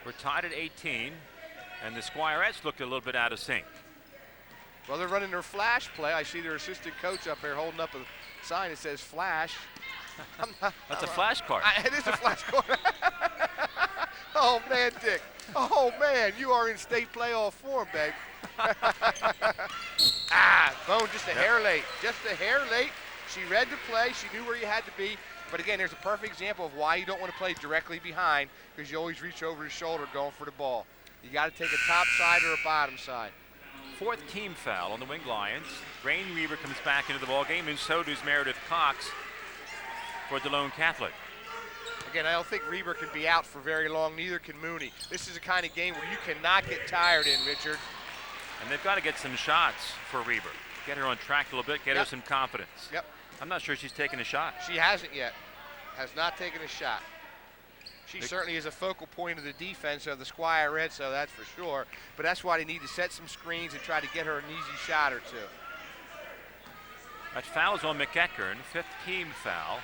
We're tied at 18, and the Squirettes looked a little bit out of sync. Well, they're running their flash play. I see their assistant coach up there holding up a sign that says flash. That's a flash card. It is a flash card. Oh, man, Dick. Oh, man, you are in state playoff form, babe. Bone just a hair late. Just a hair late. She read the play. She knew where you had to be. But, again, there's a perfect example of why you don't want to play directly behind, because you always reach over his shoulder going for the ball. You got to take a top side or a bottom side. Fourth team foul on the Winged Lions. Rain Reber comes back into the ball game, and so does Meredith Cox for DeLone Catholic. Again, I don't think Reber can be out for very long. Neither can Mooney. This is the kind of game where you cannot get tired in, Richard. And they've got to get some shots for Reber. Get her on track a little bit, get her some confidence. Yep. I'm not sure she's taken a shot. She hasn't yet. Has not taken a shot. She certainly is a focal point of the defense of the Squirettes, so that's for sure. But that's why they need to set some screens and try to get her an easy shot or two. That foul is on McEachern, fifth team foul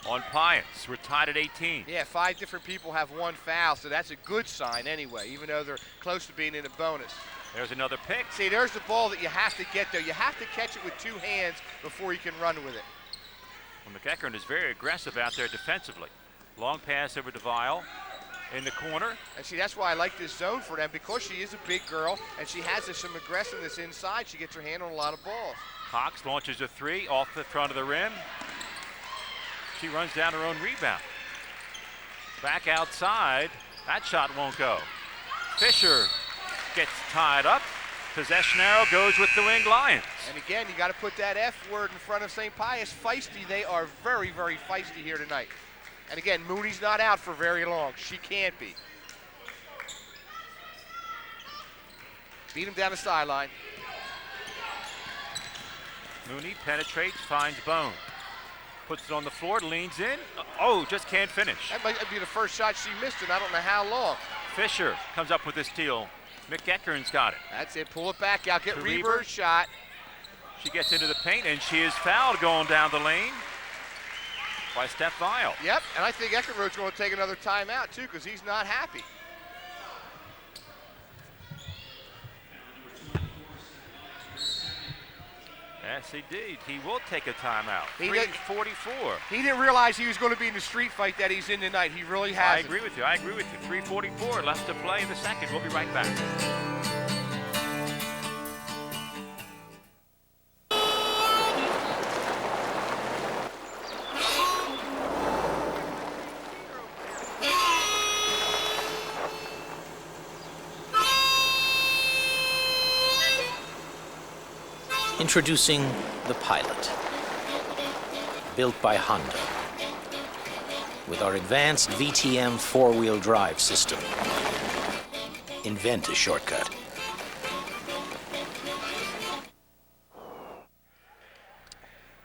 on Pius. We're tied at 18. Yeah, 5 different people have 1 foul, so that's a good sign anyway, even though they're close to being in a bonus. There's another pick. See, there's the ball that you have to get, though. You have to catch it with 2 hands before you can run with it. Well, McEachern is very aggressive out there defensively. Long pass over to Vile in the corner. And see, that's why I like this zone for them, because she is a big girl and she has some aggressiveness inside. She gets her hand on a lot of balls. Cox launches a 3 off the front of the rim. She runs down her own rebound. Back outside. That shot won't go. Fisher gets tied up. Possession arrow goes with the Winged Lions. And again, you got to put that F word in front of St. Pius. Feisty. They are very, very feisty here tonight. And again, Mooney's not out for very long. She can't be. Beat him down the sideline. Mooney penetrates, finds Bone. Puts it on the floor, leans in. Oh, just can't finish. That might be the first shot she missed in I don't know how long. Fisher comes up with the steal. McEachern's got it. That's it. Pull it back out. Get To Reber's shot. She gets into the paint, and she is fouled going down the lane by Steph Vile. Yep, and I think Eckenroth's going to take another timeout, too, because he's not happy. Yes, indeed. He will take a timeout. 3:44. He didn't realize he was going to be in the street fight that he's in tonight. He really has. I agree with you. I agree with you. 3:44 left to play in the second. We'll be right back. Introducing the Pilot, built by Honda, with our advanced VTM 4-wheel drive system. Invent a shortcut.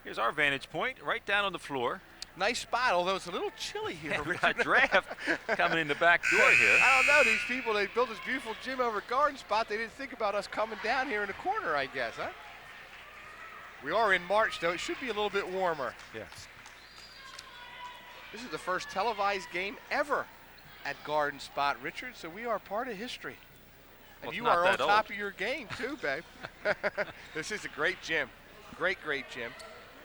Here's our vantage point, right down on the floor. Nice spot, although it's a little chilly here. Yeah, we've got draft coming in the back door here. I don't know, these people, they built this beautiful gym over Garden Spot. They didn't think about us coming down here in the corner, I guess, huh? We are in March, though. It should be a little bit warmer. Yes. This is the first televised game ever at Garden Spot, Richard, so we are part of history. And well, you are on top old. of your game, too, babe. This is a great gym. Great, great gym.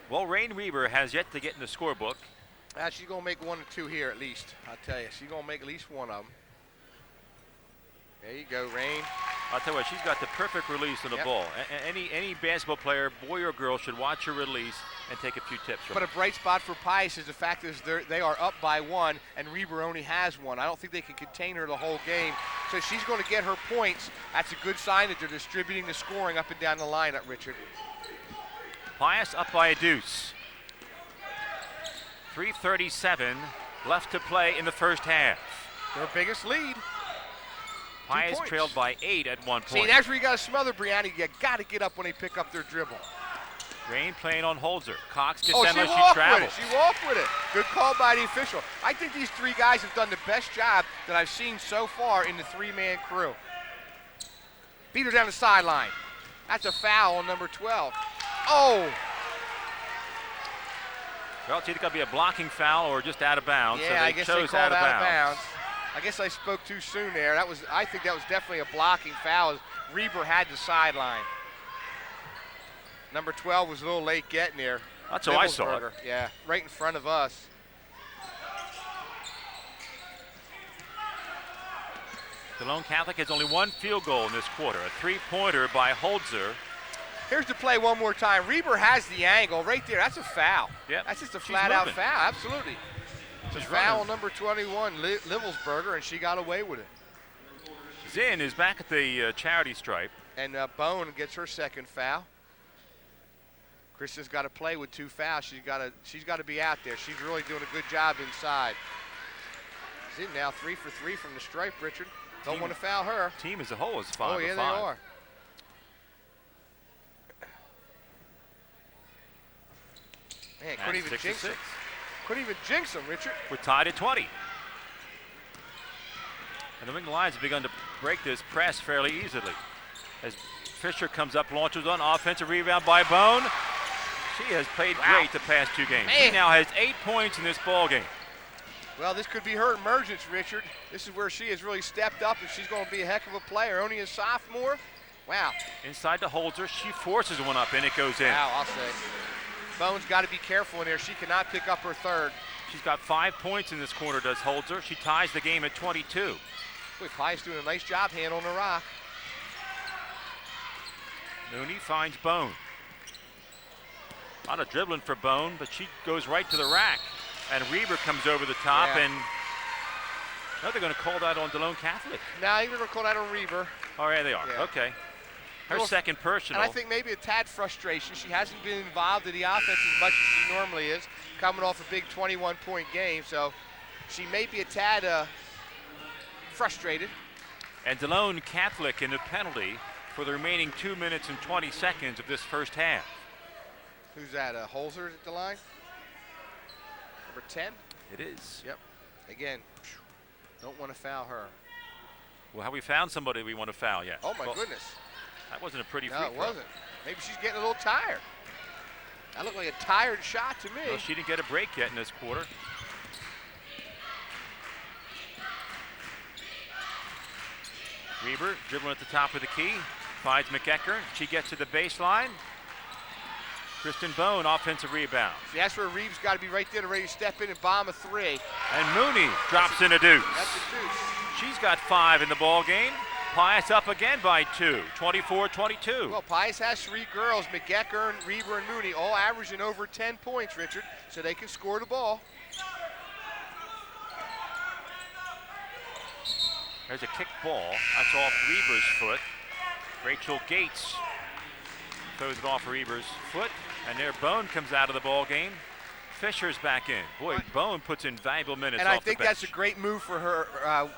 Well, Rain Reber has yet to get in the scorebook. She's going to make 1 or 2 here at least, I'll tell you. She's going to make at least 1 of them. There you go, Rain. I'll tell you what, she's got the perfect release on the ball. Any basketball player, boy or girl, should watch her release and take a few tips from But her. a bright spot for Pius is the fact is they are up by 1, and Reber only has 1. I don't think they can contain her the whole game. So she's going to get her points. That's a good sign that they're distributing the scoring up and down the lineup, Richard. Pius up by a deuce. 3:37 left to play in the first half. Their biggest lead. Pius trailed by 8 at one point. See, that's where you got to smother Brianna. You got to get up when they pick up their dribble. Rain playing on Holzer. Cox gets she down as she walked travels. with it. She walked with it. Good call by the official. I think these 3 guys have done the best job that I've seen so far in the 3-man crew. Beat her down the sideline. That's a foul on number 12. Oh! Well, it's either going to be a blocking foul or just out of bounds. Yeah, so they I guess they chose called out of bounds. I guess I spoke too soon there. I think that was definitely a blocking foul as Reber had the sideline. Number 12 was a little late getting there. That's how I saw it. Yeah, right in front of us. DeLone Catholic has only one field goal in this quarter, a three-pointer by Holzer. Here's the play one more time. Reber has the angle right there. That's a foul. Yep. That's just a She's flat-out moving. foul. Absolutely. It's a She's foul running. number 21, Livelsberger, and she got away with it. Zinn is back at the charity stripe. And Bone gets her second foul. Kristen's got to play with 2 fouls. She's got to be out there. She's really doing a good job inside. Zinn now 3 for 3 from the stripe, Richard. Don't want to foul her. Team as a whole is 5 Oh, yeah, of they 5. are. Man, couldn't even 6 jinx to them. 6. Couldn't even jinx them, Richard. We're tied at 20. And the New England Lions have begun to break this press fairly easily. As Fisher comes up, launches on offensive rebound by Bone. She has played great the past 2 games. Man. She now has 8 points in this ball game. Well, this could be her emergence, Richard. This is where she has really stepped up, and she's going to be a heck of a player. Only a sophomore. Wow. Inside to Holzer, she forces one up and it goes in. Wow, I'll say. Bone's got to be careful in there. She cannot pick up her third. She's got 5 points in this quarter, does Holzer. She ties the game at 22. Boy, Pius doing a nice job handling the rock. Mooney finds Bone. A lot of dribbling for Bone, but she goes right to the rack. And Reber comes over the top, Yeah. and no, they're going to call that on DeLone Catholic. Now you're going to call that on Reber. Oh, yeah, they are. Yeah. Okay. Her Little- second personal. And I think maybe a tad frustration. She hasn't been involved in the offense as much as she normally is, coming off a big 21-point game. So she may be a tad frustrated. And DeLone Catholic in the penalty for the remaining 2 minutes and 20 seconds of this first half. Who's that? Holzer at the line? Number 10? It is. Yep. Again, don't want to foul her. Well, have we found somebody we want to foul yet? Oh, my Well, goodness. That wasn't a pretty free No, throw. it wasn't. Maybe she's getting a little tired. That looked like a tired shot to me. Well, she didn't get a break yet in this quarter. Reber dribbling at the top of the key, finds McEachern. She gets to the baseline. Kristen Bone, offensive rebound. See, that's where Reeves got to be right there to ready to step in and bomb a 3. And Mooney drops in a deuce. That's a deuce. She's got 5 in the ball game. Pius up again by 2, 24-22. Well, Pius has 3 girls, McEachern, Reber, and Mooney, all averaging over 10 points, Richard, so they can score the ball. There's a kick ball. That's off Reber's foot. Rachel Gates throws it off Reber's foot, and there Bone comes out of the ball game. Fisher's back in. Boy, Bone puts in valuable minutes And off I think the bench. that's a great move for her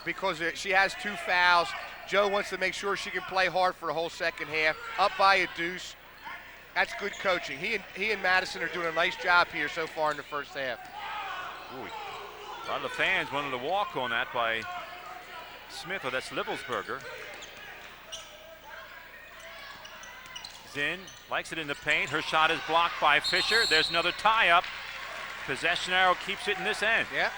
because she has 2 fouls. Joe wants to make sure she can play hard for the whole second half. Up by a deuce. That's good coaching. He and Madison are doing a nice job here so far in the first half. Ooh, a lot of the fans wanted to walk on that by Smith, or that's Livelsberger. Zinn likes it in the paint. Her shot is blocked by Fisher. There's another tie-up. Possession arrow keeps it in this end. Yeah.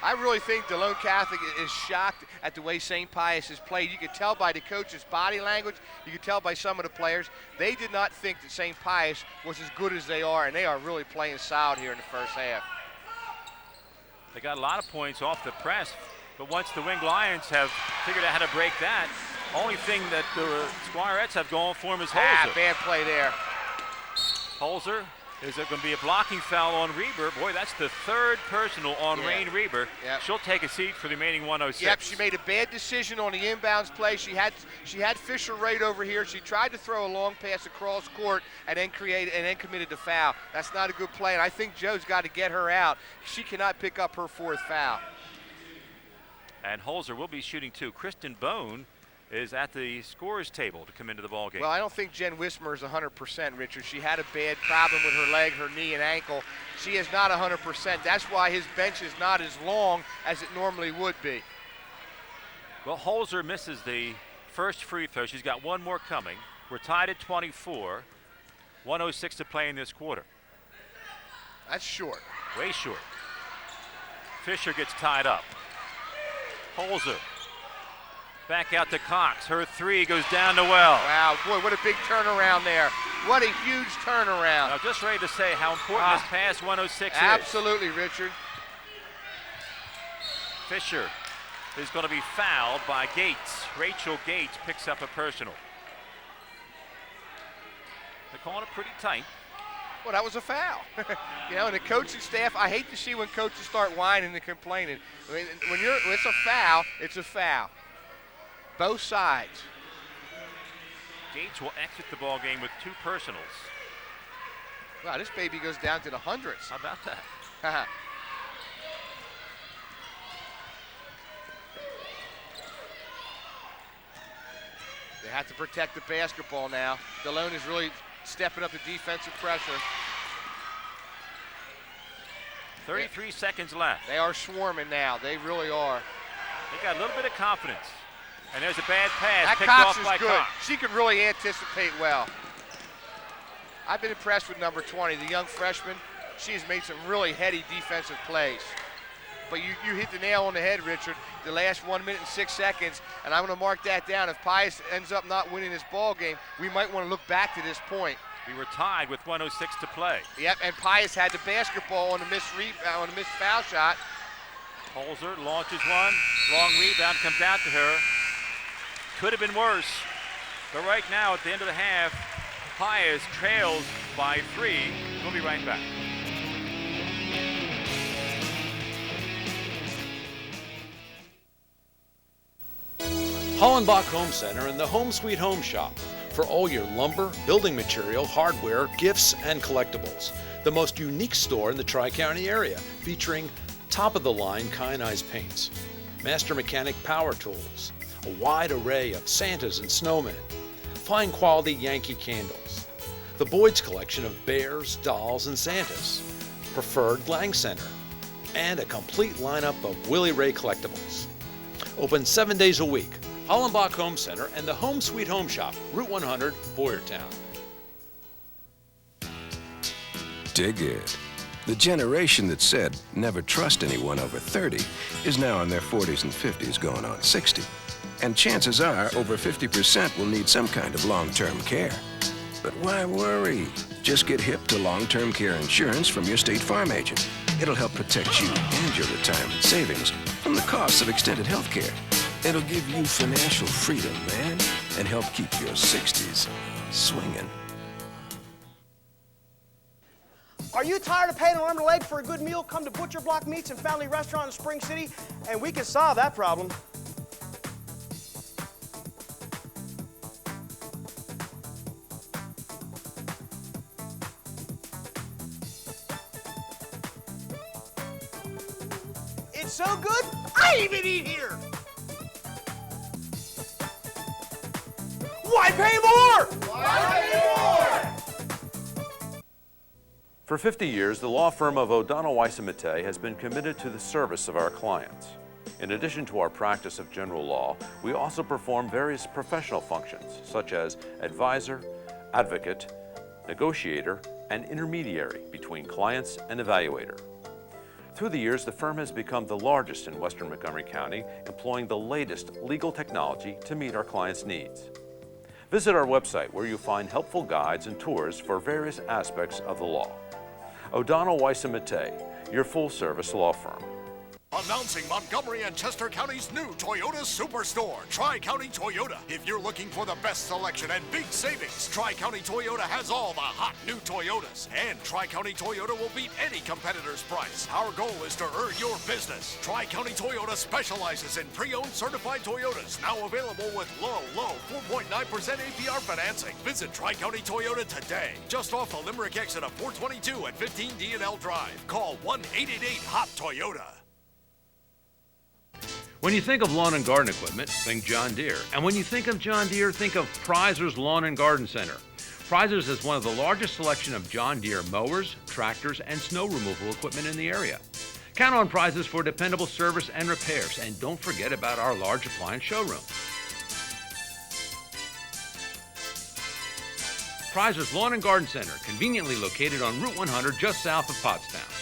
I really think DeLone Catholic is shocked at the way St. Pius has played. You could tell by the coach's body language. You could tell by some of the players. They did not think that St. Pius was as good as they are, and they are really playing solid here in the first half. They got a lot of points off the press, but once the Winged Lions have figured out how to break that, only thing that the Squirettes have going for them is Holzer. Bad play there. Holzer, is there going to be a blocking foul on Reber? Boy, that's the 3rd personal on Yeah. Rain Reber. Yep. She'll take a seat for the remaining 106. Yep, she made a bad decision on the inbounds play. She had Fisher right over here. She tried to throw a long pass across court and then committed the foul. That's not a good play, and I think Joe's got to get her out. She cannot pick up her 4th foul. And Holzer will be shooting 2. Kristen Bone is at the scorer's table to come into the ball game. Well, I don't think Jen Wismer is 100%, Richard. She had a bad problem with her leg, her knee, and ankle. She is not 100%. That's why his bench is not as long as it normally would be. Well, Holzer misses the first free throw. She's got 1 more coming. We're tied at 24. 1:06 to play in this quarter. That's short. Way short. Fisher gets tied up. Holzer. Back out to Cox. Her three goes down to well. Wow, boy, what a big turnaround there. What a huge turnaround. I'm just ready to say how important this pass 106 is. Absolutely, Richard. Fisher is going to be fouled by Gates. Rachel Gates picks up a personal. They're calling it pretty tight. Well, that was a foul. You know, and the coaching staff, I hate to see when coaches start whining and complaining. When it's a foul, it's a foul. Both sides. Gates will exit the ball game with 2 personals. Wow, this baby goes down to the hundreds. How about that? They have to protect the basketball now. Delone is really stepping up the defensive pressure. 33 seconds left. They are swarming now. They really are. They got a little bit of confidence. And there's a bad pass That picked Cox off by is good. Cox. She can really anticipate well. I've been impressed with number 20, the young freshman. She has made some really heady defensive plays. But you hit the nail on the head, Richard. The last 1 minute and 6 seconds, and I'm going to mark that down. If Pius ends up not winning this ball game, we might want to look back to this point. We were tied with 106 to play. Yep, and Pius had the basketball on the missed foul shot. Holzer launches one. Long rebound comes out to her. Could have been worse. But right now, at the end of the half, Pius trails by 3. We'll be right back. Hollenbach Home Center and the Home Sweet Home Shop for all your lumber, building material, hardware, gifts, and collectibles. The most unique store in the Tri-County area, featuring top-of-the-line kyanized paints, Master Mechanic power tools, a wide array of Santas and snowmen, fine quality Yankee candles, the Boyd's collection of bears, dolls, and Santas, preferred Lang Center, and a complete lineup of Willie Ray collectibles. Open 7 days a week. Hollenbach Home Center and the Home Sweet Home Shop, Route 100, Boyertown. Dig it. The generation that said never trust anyone over 30 is now in their 40s and 50s going on 60. And chances are over 50% will need some kind of long-term care. But why worry? Just get hip to long-term care insurance from your State Farm agent. It'll help protect you and your retirement savings from the costs of extended health care. It'll give you financial freedom, man, and help keep your 60s swinging. Are you tired of paying an arm and a leg for a good meal? Come to Butcher Block Meats and Family Restaurant in Spring City, and we can solve that problem. It's so good, I even eat here. Why pay more? Why pay more? For 50 years, the law firm of O'Donnell Weiss & Mattei has been committed to the service of our clients. In addition to our practice of general law, we also perform various professional functions, such as advisor, advocate, negotiator, and intermediary between clients and evaluator. Through the years, the firm has become the largest in Western Montgomery County, employing the latest legal technology to meet our clients' needs. Visit our website where you'll find helpful guides and tours for various aspects of the law. O'Donnell Weiss & Mattei, your full-service law firm. Announcing Montgomery and Chester County's new Toyota Superstore, Tri-County Toyota. If you're looking for the best selection and big savings, Tri-County Toyota has all the hot new Toyotas. And Tri-County Toyota will beat any competitor's price. Our goal is to earn your business. Tri-County Toyota specializes in pre-owned certified Toyotas, now available with low 4.9% APR financing. Visit Tri-County Toyota today, just off the Limerick exit of 422 at 15 D&L Drive. Call 1-888-HOT-TOYOTA. When you think of lawn and garden equipment, think John Deere. And when you think of John Deere, think of Prizer's Lawn and Garden Center. Prizer's has one of the largest selection of John Deere mowers, tractors, and snow removal equipment in the area. Count on Prizer's for dependable service and repairs, and don't forget about our large appliance showroom. Prizer's Lawn and Garden Center, conveniently located on Route 100 just south of Pottstown.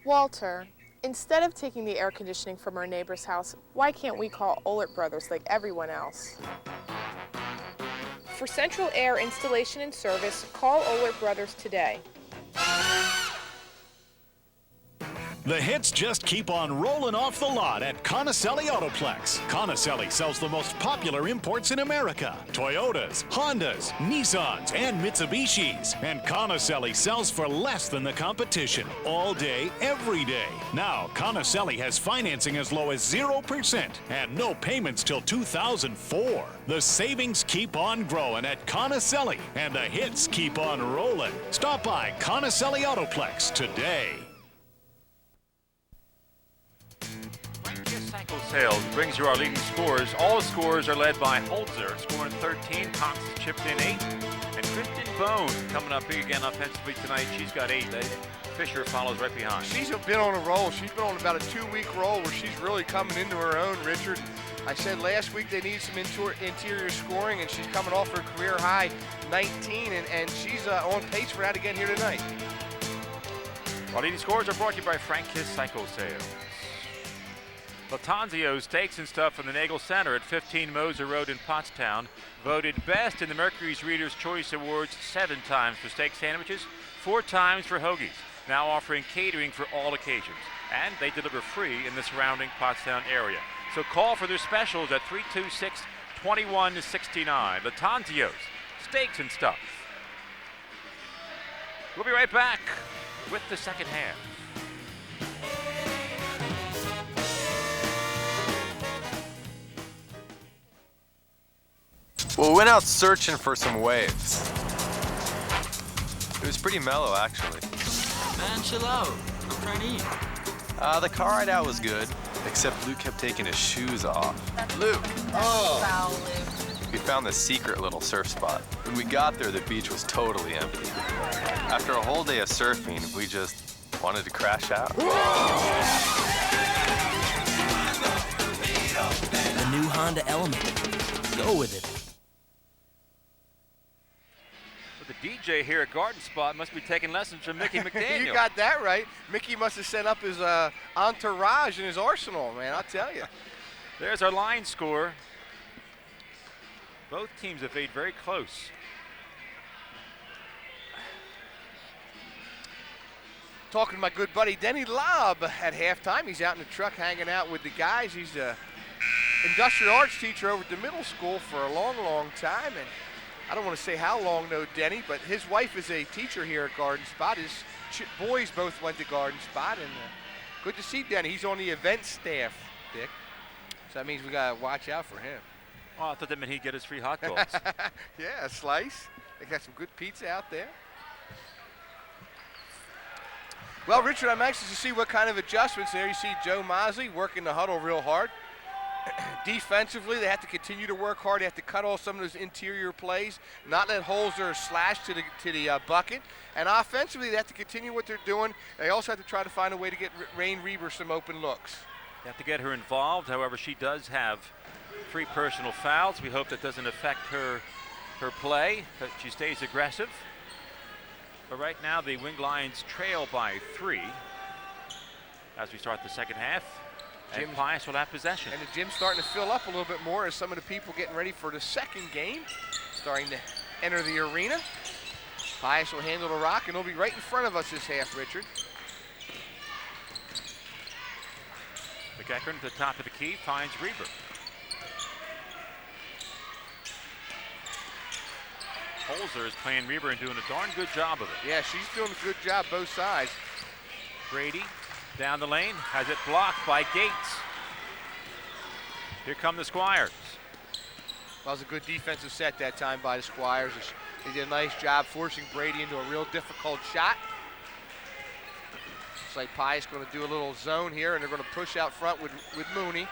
Walter, instead of taking the air conditioning from our neighbor's house, why can't we call Ohlert Brothers like everyone else? For central air installation and service, call Ohlert Brothers today. The hits just keep on rolling off the lot at Conicelli Autoplex. Conicelli sells the most popular imports in America: Toyotas, Hondas, Nissans, and Mitsubishis. And Conicelli sells for less than the competition, all day, every day. Now, Conicelli has financing as low as 0% and no payments till 2004. The savings keep on growing at Conicelli, and the hits keep on rolling. Stop by Conicelli Autoplex today. Cycle Sales brings you our leading scores. All scores are led by Holzer, scoring 13. Cox chipped in 8. And Kristen Bone coming up big again offensively tonight. She's got 8. Fisher follows right behind. She's been on a roll. She's been on about a 2-week roll where she's really coming into her own, Richard. I said last week they need some interior scoring, and she's coming off her career high 19, and she's on pace for that again here tonight. Our leading scores are brought to you by Frank Kiss Cycle Sales. Latanzio Steaks and Stuff from the Nagel Center at 15 Moser Road in Pottstown. Voted best in the Mercury's Reader's Choice Awards 7 times for steak sandwiches, 4 times for hoagies. Now offering catering for all occasions. And they deliver free in the surrounding Pottstown area. So call for their specials at 326-2169. Latanzio's Steaks and Stuff. We'll be right back with the second half. Well, we went out searching for some waves. It was pretty mellow, actually. Man, chill out. I'm trying to eat. The car ride out was good, except Luke kept taking his shoes off. Luke! Oh! Foul, Luke. We found this secret little surf spot. When we got there, the beach was totally empty. After a whole day of surfing, we just wanted to crash out. The new Honda Element. Go with it. The DJ here at Garden Spot must be taking lessons from Mickey McDaniel. You got that right. Mickey must have set up his entourage in his arsenal, man, I'll tell you. There's our line score. Both teams have stayed very close. Talking to my good buddy Denny Lobb at halftime. He's out in the truck hanging out with the guys. He's a industrial arts teacher over at the middle school for a long, long time. And I don't want to say how long, no, Denny, but his wife is a teacher here at Garden Spot. His boys both went to Garden Spot, and good to see Denny. He's on the event staff, Dick. So that means we got to watch out for him. Oh, I thought that meant he'd get his free hot dogs. Yeah, a slice. They got some good pizza out there. Well, Richard, I'm anxious to see what kind of adjustments there. You see Joe Mosley working the huddle real hard. Defensively, they have to continue to work hard. They have to cut off some of those interior plays, not let Holzer slash to the bucket. And offensively, they have to continue what they're doing. They also have to try to find a way to get Rain Reber some open looks. You have to get her involved. However, she does have 3 personal fouls. We hope that doesn't affect her play, that she stays aggressive. But right now, the Winged Lions trail by 3 as we start the second half. And Pius will have possession. And the gym's starting to fill up a little bit more as some of the people getting ready for the second game starting to enter the arena. Pius will handle the rock, and he'll be right in front of us this half, Richard. McEachern at the top of the key finds Reber. Holzer is playing Reber and doing a darn good job of it. Yeah, she's doing a good job both sides. Brady down the lane, has it blocked by Gates. Here come the Squires. That was a good defensive set that time by the Squires. They did a nice job forcing Brady into a real difficult shot. Looks like Pius going to do a little zone here, and they're going to push out front with Mooney.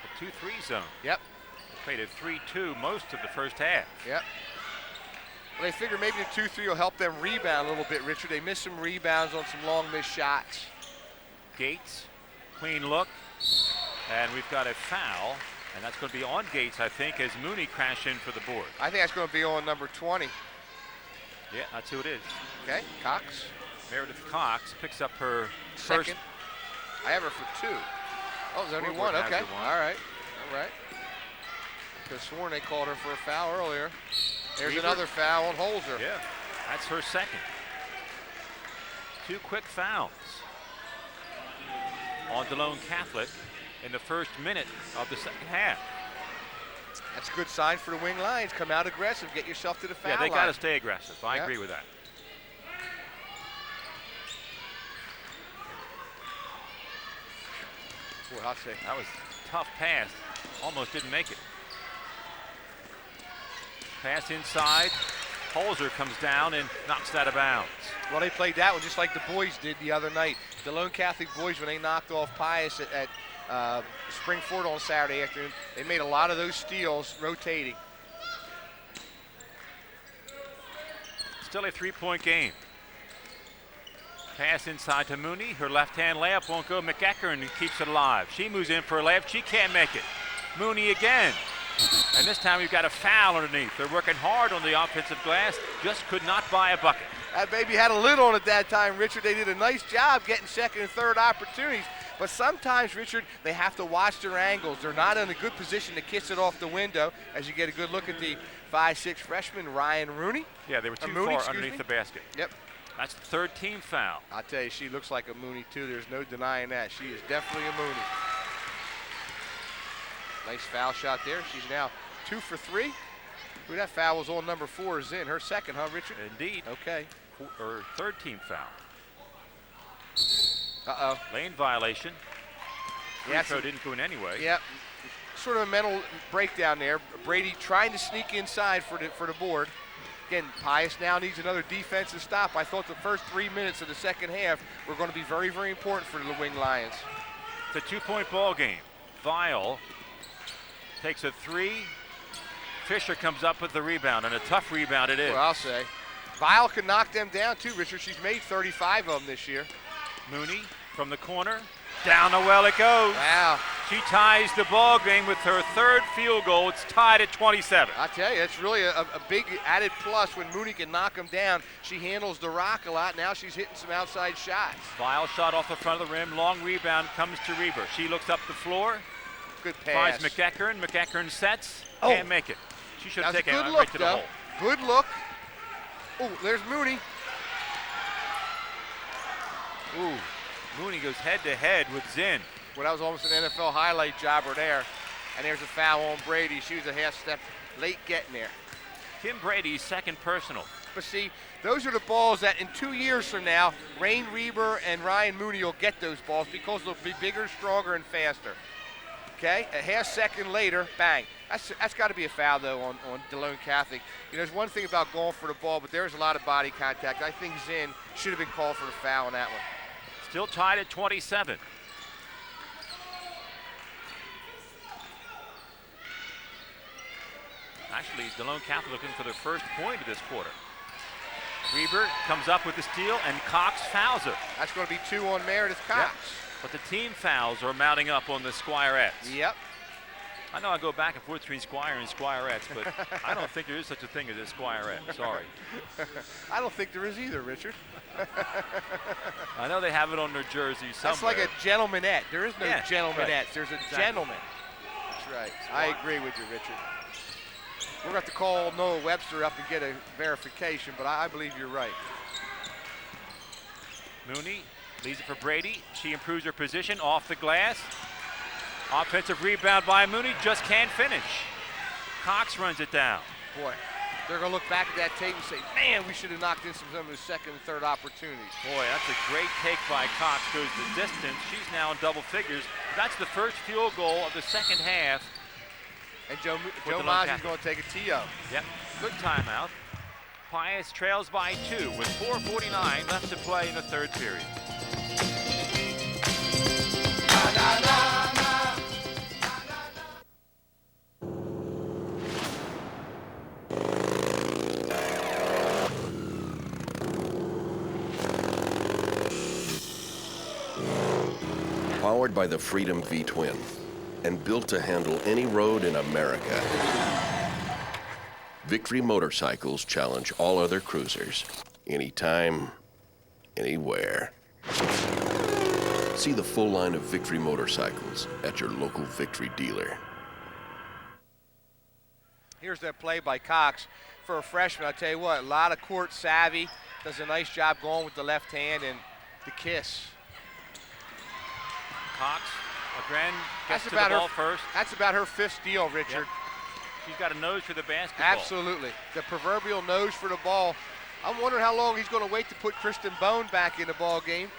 A 2-3 zone. Yep. They played a 3-2 most of the first half. Yep. Well, they figure maybe the 2-3 will help them rebound a little bit, Richard. They missed some rebounds on some long missed shots. Gates, clean look, and we've got a foul, and that's going to be on Gates, I think, as Mooney crashed in for the board. I think that's going to be on number 20. Yeah, that's who it is. Okay, Cox. Meredith Cox picks up her Second. first. I have her for 2. Oh, there's only Scoreboard one. has Okay, her one. all right. Because sworn they called her for a foul earlier. There's Reaver. another foul on Holzer. Yeah, that's her second. 2 quick fouls on DeLone Catholic in the first minute of the second half. That's a good sign for the Wing Lions. Come out aggressive. Get yourself to the foul Yeah, they line. got to stay aggressive. I Yep. agree with that. Boy, I'll say. That was a tough pass. Almost didn't make it. Pass inside. Holzer comes down and knocks it out of bounds. Well, they played that one just like the boys did the other night. DeLone Catholic boys, when they knocked off Pius at Springford on Saturday afternoon, they made a lot of those steals rotating. Still a 3-point game. Pass inside to Mooney. Her left-hand layup won't go. McEachern keeps it alive. She moves in for a layup. She can't make it. Mooney again. And this time we've got a foul underneath. They're working hard on the offensive glass. Just could not buy a bucket. That baby had a lid on it that time, Richard. They did a nice job getting second and third opportunities. But sometimes, Richard, they have to watch their angles. They're not in a good position to kiss it off the window as you get a good look at the 5'6" freshman, Ryan Rooney. Yeah, they were too Mooney, far excuse underneath me. the basket. Yep. That's the third team foul. I'll tell you, she looks like a Mooney, too. There's no denying that. She is definitely a Mooney. Nice foul shot there. She's now 2 for 3. Ooh, that foul was on number 4 is in. Her second, huh, Richard? Indeed. Okay. Or third team foul. Uh-oh. Lane violation. Yeah, Free throw didn't go in anyway. Yep. Sort of a mental breakdown there. Brady trying to sneak inside for the board. Again, Pius now needs another defensive stop. I thought the first 3 minutes of the second half were going to be very, very important for the Wing Lions. It's a 2-point ball game. Vial takes a 3. Fisher comes up with the rebound, and a tough rebound it is. Well, I'll say. Vial can knock them down too, Richard. She's made 35 of them this year. Mooney from the corner. Down the well it goes. Wow. She ties the ball game with her third field goal. It's tied at 27. I tell you, it's really a big added plus when Mooney can knock them down. She handles the rock a lot. Now she's hitting some outside shots. Vial shot off the front of the rim. Long rebound comes to Reber. She looks up the floor. Good pass. Finds McEachern. McEachern sets. Oh. Can't make it. She should have That's a taken good it look, right to the though. hole. Good look. Oh, there's Mooney. Ooh, Mooney goes head-to-head with Zinn. Well, that was almost an NFL highlight jobber there. And there's a foul on Brady. She was a half step late getting there. Kim Brady's second personal. But see, those are the balls that in 2 years from now, Rain Reber and Ryan Mooney will get those balls because they'll be bigger, stronger, and faster. Okay, a half second later, bang. That's got to be a foul, though, on DeLone Catholic. You know, there's one thing about going for the ball, but there's a lot of body contact. I think Zinn should have been called for the foul on that one. Still tied at 27. Actually, DeLone Catholic looking for their first point of this quarter. Reber comes up with the steal, and Cox fouls her. That's going to be 2 on Meredith Cox. Yep. But the team fouls are mounting up on the Squirettes. Yep. I know I go back and forth between Squire and Squirettes, but I don't think there is such a thing as a Squirette. Sorry. I don't think there is either, Richard. I know they have it on their jersey somewhere. That's like a gentlemanette. There is no Yeah, gentlemanette. right. There's a Exactly. gentleman. That's right. I agree with you, Richard. We're going to have to call Noah Webster up and get a verification, but I believe you're right. Mooney leaves it for Brady. She improves her position off the glass. Offensive rebound by Mooney, just can't finish. Cox runs it down. Boy, they're going to look back at that tape and say, man, we should have knocked in some of those second and third opportunities. Boy, that's a great take by Cox. Goes the distance. She's now in double figures. That's the first field goal of the second half. And Joe DeLone Mazzie's Catholic. going to take a TO. Yep, good timeout. Pius trails by 2 with 4:49 left to play in the third period. Powered by the Freedom V-Twin and built to handle any road in America, Victory Motorcycles challenge all other cruisers, anytime, anywhere. See the full line of Victory Motorcycles at your local Victory dealer. Here's that play by Cox for a freshman. I'll tell you what, a lot of court savvy, does a nice job going with the left hand and the kiss. Cox again gets to the ball first. That's about her 5th steal, Richard. Yep. She's got a nose for the basketball. Absolutely. The proverbial nose for the ball. I'm wondering how long he's going to wait to put Kristen Bone back in the ball game.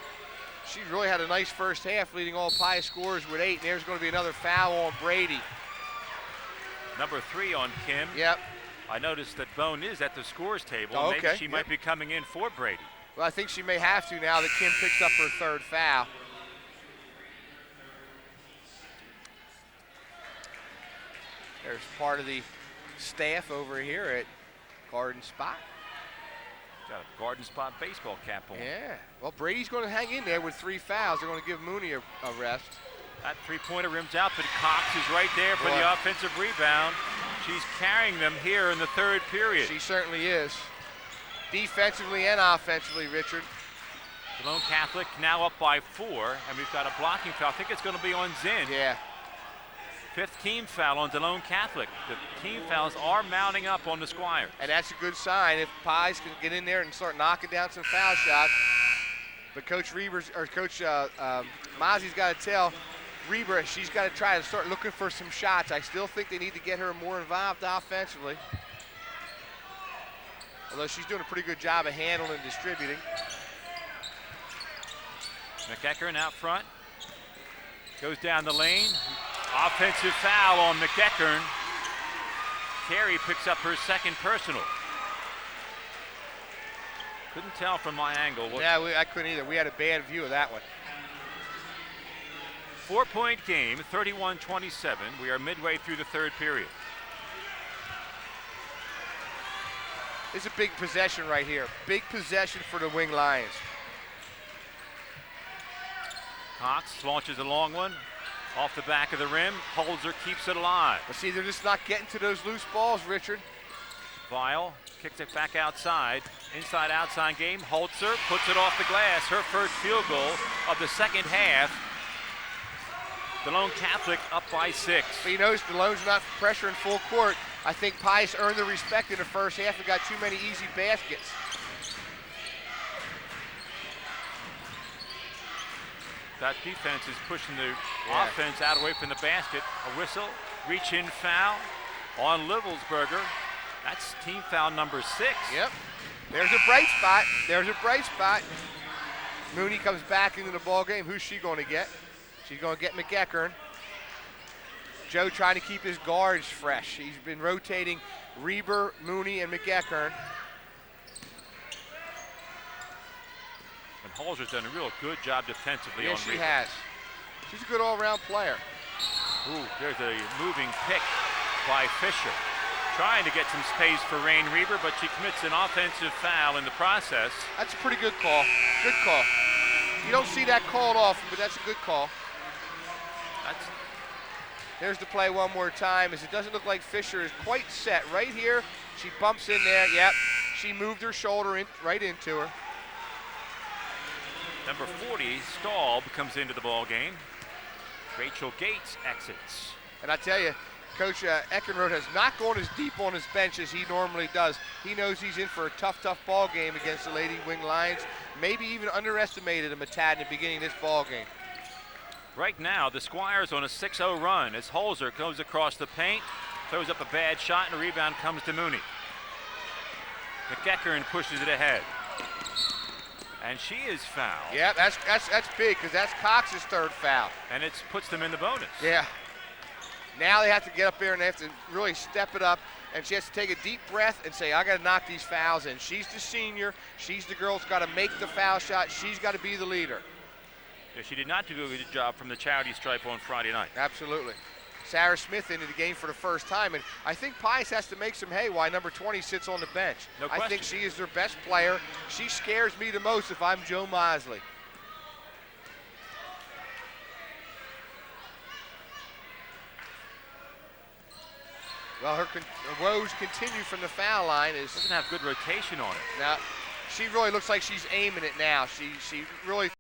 She really had a nice first half, leading all Pius scorers with 8, and there's going to be another foul on Brady. Number 3 on Kim. Yep. I noticed that Bone is at the scores table. Oh, okay. Maybe she might be coming in for Brady. Well, I think she may have to now that Kim picks up her 3rd foul. There's part of the staff over here at Garden Spot. Got a Garden Spot baseball cap on. Yeah. Well, Brady's going to hang in there with 3 fouls. They're going to give Mooney a rest. That 3-pointer rims out, but Cox is right there for the offensive rebound. She's carrying them here in the 3rd period. She certainly is. Defensively and offensively, Richard. DeLone Catholic now up by 4, and we've got a blocking foul. I think it's going to be on Zinn. Yeah. 5th team foul on DeLone Catholic. The team fouls are mounting up on the Squires. And that's a good sign if Pies can get in there and start knocking down some foul shots. But Coach Mozzie's got to tell Reber she's got to try to start looking for some shots. I still think they need to get her more involved offensively. Although she's doing a pretty good job of handling and distributing. McEachern out front. Goes down the lane. Offensive foul on McEachern. Carey picks up her 2nd personal. Couldn't tell from my angle. Yeah, I couldn't either. We had a bad view of that one. 4-point game, 31-27. We are midway through the 3rd period. It's a big possession right here. Big possession for the Wing Lions. Cox launches a long one. Off the back of the rim. Holzer keeps it alive. But see, they're just not getting to those loose balls, Richard. Vile kicks it back outside. Inside-outside game. Holzer puts it off the glass. Her first field goal of the 2nd half. DeLone Catholic up by 6. But you notice DeLone's not pressuring full court. I think Pius earned the respect in the first half and got too many easy baskets. That defense is pushing the offense out away from the basket. A whistle, reach-in foul on Livelsberger. That's team foul number 6. Yep. There's a bright spot. There's a bright spot. Mooney comes back into the ball game. Who's she going to get? She's going to get McEachern. Joe trying to keep his guards fresh. He's been rotating Reber, Mooney, and McEachern. And Holzer's done a real good job defensively on Reber. Yes, she has. She's a good all-around player. Ooh, there's a moving pick by Fisher. Trying to get some space for Rain Reber, but she commits an offensive foul in the process. That's a pretty good call. Good call. You don't see that called often, but that's a good call. There's the play one more time, as it doesn't look like Fisher is quite set. Right here, she bumps in there. Yep, she moved her shoulder right into her. Number 40, Staub, comes into the ball game. Rachel Gates exits. And I tell you, Coach Eckenrode has not gone as deep on his bench as he normally does. He knows he's in for a tough ball game against the Lady Wing Lions. Maybe even underestimated him a tad in the beginning of this ball game. Right now, the Squires on a 6-0 run as Holzer goes across the paint, throws up a bad shot, and a rebound comes to Mooney. McEachern pushes it ahead. And she is fouled. Yeah, that's big, because that's Cox's 3rd foul. And it puts them in the bonus. Yeah. Now they have to get up there and they have to really step it up. And she has to take a deep breath and say, I got to knock these fouls in. She's the senior. She's the girl who's got to make the foul shot. She's got to be the leader. Yeah, she did not do a good job from the charity stripe on Friday night. Absolutely. Sarah Smith into the game for the first time. And I think Pius has to make some hay while number 20 sits on the bench. No question. I think she is their best player. She scares me the most if I'm Joe Mosley. Well, her woes continue from the foul line. Doesn't have good rotation on it. Now, she really looks like she's aiming it now. She really